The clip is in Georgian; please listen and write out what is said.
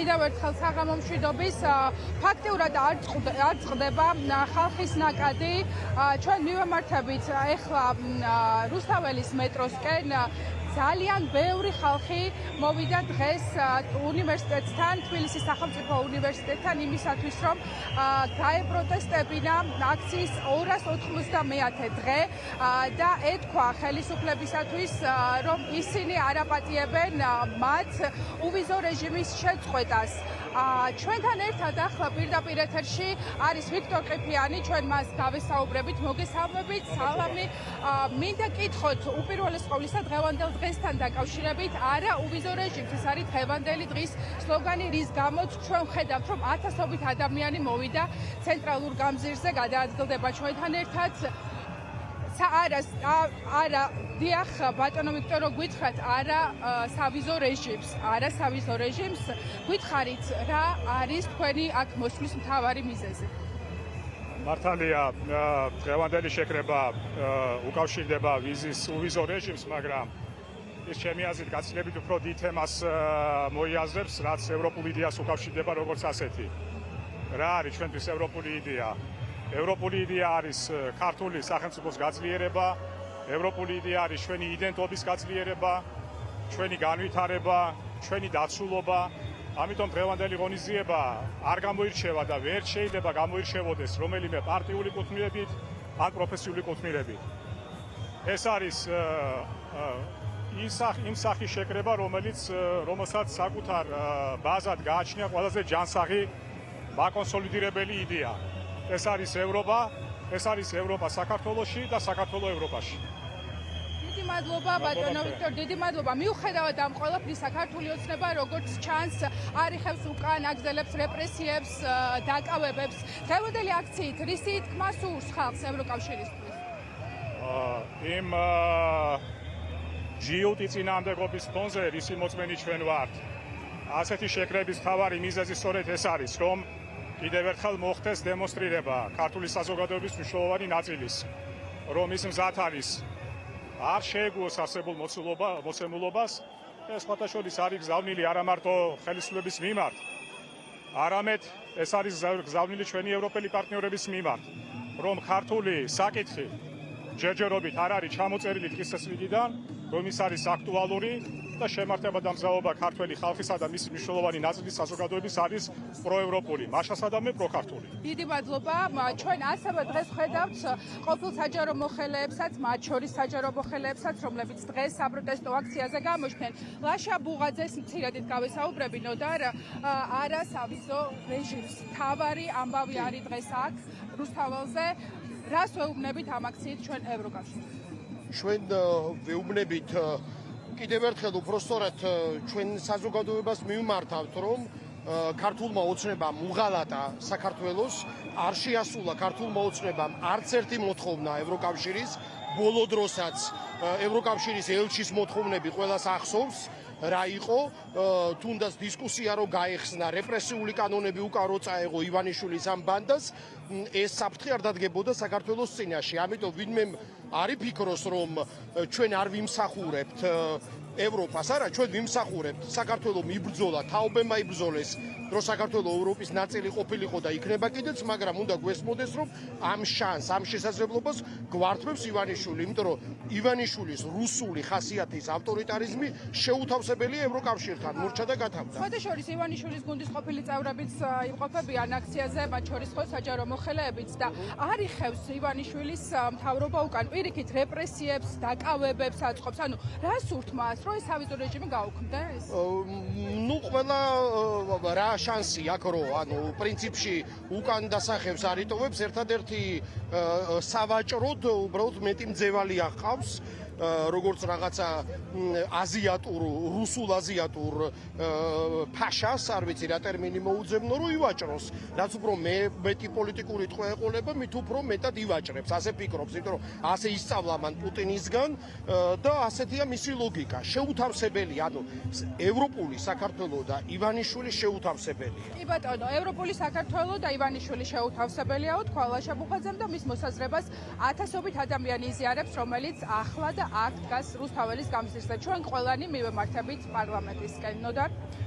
კიდევ ერთხელ საღამო მშვიდობის ფაქტიურად არ წყდება ხალხის ნაკადი. ჩვენ მივემართებით ეხლა რუსთაველის მეტროსკენ. ძალიან ბევრი ხალხი მოვიდა დღეს უნივერსიტეტთან, თბილისის სახელმწიფო უნივერსიტეტთან იმისათვის, რომ გაეპროტესტებინა აქციის 290-ე დღე და ეთქვა ხელისუფლებისათვის, რომ ისინი არ აპატიებენ მათ უვიზო რეჟიმის შეწყვეტას. ჩვენთან ერთად ახლა პირდაპირ ეთერში არის ვიქტორ ყიფიანი, ჩვენ მას გავესაუბრებით, მოგესალმებით, სალამი. მინდა კითხოთ უპირველეს ყოვლისა დღევანდელ დღესთან დაკავშირებით, არა უვიზო რეჟიმს, ეს არის დღევანდელი დღის სლოგანი, რის გამოც ჩვენ ვხედავთ, რომ ათასობით ადამიანი მოვიდა ცენტრალურ გამზირზე, გადაადგილდება ჩვენთან ერთად. არა დიახ, ბატონო ვიქტორო, გვითხრათ არა სავიზო რეჟიმს, გითხარით რა არის თქვენი აქ მოსვლის მთავარი მიზეზი? მართალია, დღევანდელი შეკრება უკავშირდება ვიზის უვიზო რეჟიმს, მაგრამ ის ჩემი აზრით გაცილებით უფრო დიდ თემას მოიაზრებს, რაც ევროპული იდეას უკავშირდება როგორც ასეთი. რა არის ჩვენთვის ევროპული იდეა? ევროპული იდეა არის ქართული სახელმწიფოს გაძლიერება, ევროპული იდეა არის ჩვენი იდენტობის გაძლიერება, ჩვენი განვითარება, ჩვენი დაცულობა. ამიტომ დღევანდელი ღონისძიება არ გამოირჩევა და ვერ შეიძლება გამოირჩევოდეს რომელიმე პარტიული კუთვნილებით ან პროფესიული კუთვნილებით. ეს არის იმ სახის შეკრება, რომელსაც საკუთარ ბაზად გააჩნია ყველაზე ჯანსაღი მაკონსოლიდირებელი იდეა. ეს არის ევროპა საქართველოში და საქართველო ევროპაში. დიდი მადლობა ბატონო ვიქტორ, დიდი მადლობა. მიუხედავად ამ ყველაფრის საქართველოს ოცნება როგორც ჩანს არიხებს უკან, აგზელებს რეპრესიებს, დაკავებებს. დღევანდელი აქციით რისი თქმა სურს ხალხს ევროკავშირისთვის? იმ GOT წინააღმდეგობის ფონზე რისი მოწმენი ჩვენ ვართ. ასეთი შეკრების მთავარი მიზეზი სწორედ ეს არის, რომ კიდევ ერთხელ მოხდეს დემონსტრირება ქართული საზოგადოების მნიშვნელოვანი ნაწილის, რომ ის მზად არის არ შეეგუოს არსებულ მოცემულობას. ეს სხვათაშორის არის გზავნილი არა მარტო ხელისუფლების მიმართ, არამედ ეს არის გზავნილი ჩვენი ევროპელი პარტნიორების მიმართ, რომ ქართული საკითხი ჯერჯერობით არ არის ჩამოწერილი დღის წესრიგიდან, რომ ის არის აქტუალური და შემართება და მზაობა ქართველი ხალხისა და მისი მნიშვნელოვანი ნაწილის საზოგადოების არის პროევროპული, მაშასადამე პროქართული. დიდი მადლობა. ჩვენ ასევე დღეს ხედავთ ყოფილ საჯარო მოხელეებსაც, მათ შორის საჯარო მოხელეებსაც, რომლებიც დღეს საპროტესტო აქციაზე გამოჩნდნენ. ლაშა ბუღაძეს მცირედით გავესაუბრები, ნოდარ არა სავიზო რეჟიმს. მთავარი ამბავი არის დღეს აქ რუსთაველზე. რას ვეუბნებით ამ აქციით ჩვენ ევროკავშირს? ჩვენ ვეუბნებით კიდევ ერთხელ უпростоრად ჩვენ საზოგადოებას მივმართავთ, რომ ქართულმა ოცნებამ უღალატა საქართველოს, არ შეასრულა ქართულმა ოცნებამ არც ერთი მოთხოვნა ევროკავშირის, ბოლო დროსაც ევროკავშირის ელჩის მოთხოვნები ყველას ახსოვს, რა იყო, თუნდაც დისკუსია რო გაეხსნა, რეპრესიული კანონები უკან რო წაეღო ივანიშვილის ამ ბანდას, ეს საფრთხე არ დადგებოდა საქართველოს წინაშე. ამიტომ ვინმე არ იფიქროს, რომ ჩვენ არ ვიმსახურებთ ევროპას, არა, ჩვენ ვიმსახურებთ საქართველოს მიბრძოლა, თაობებმა იბრძოლეს, რომ საქართველოს ევროპის ნაწილი ყოფილიყო და იქნება კიდეც, მაგრამ უნდა გვესმოდეს, რომ ამ შანსს, ამ შესაძლებლობას გვართმევს ივანიშვილი, იმიტომ რომ ივანიშვილის რუსული ხასიათის ავტორიტარიზმი შეუთავსებელია ევროკავშირთან, მურჩა და გათავდა. სხვადასხვა ივანიშვილის გუნდის ყოფილი წევრებიც იმყოფებიან აქციაზე, მათ შორის ხო საჯარო მოხელეებიც და არ იხევს ივანიშვილის მთავრობა უკან პირიქით რეპრესიებს, დაკავებებს აწყობს. ანუ რა სურთ მას, რომ ეს სავიზო რეჟიმი გაუქმდეს? ნუ ყველა რა შანსი აქ რო, ანუ პრინციპში უკან დასახევს არ იტოვებს, ერთადერთი სავაჭროდ უბრალოდ მეტი მძევალი ახავს. როგორც რაღაცა აზიატურ, რუსულ აზიატურ ფაშას, არ ვიცი რა ტერმინი მოუძებნო, რომ ივაჭროს. რაც უფრო მეტი პოლიტიკური ტყვე ეყოლება, მით უფრო მეტად ივაჭრებს. ასე ფიქრობს, იმიტომ რომ ასე ისწავლა მან პუტინისგან და ასეთია მისი ლოგიკა. შეუთავსებელი, ანუ ევროპული საქართველო და ივანიშვილი შეუთავსებელია. კი ბატონო, ევროპული საქართველო და ივანიშვილი შეუთავსებელია, თქვა ლაშა ბუღაძემ და მის მოსაზრებას ათასობით ადამიანი იზიარებს, რომელიც ახლა და აქ დგას რუსთაველის გამზირზე. ჩვენ ყველანი მივემართებით პარლამენტისკენ. ნოდარ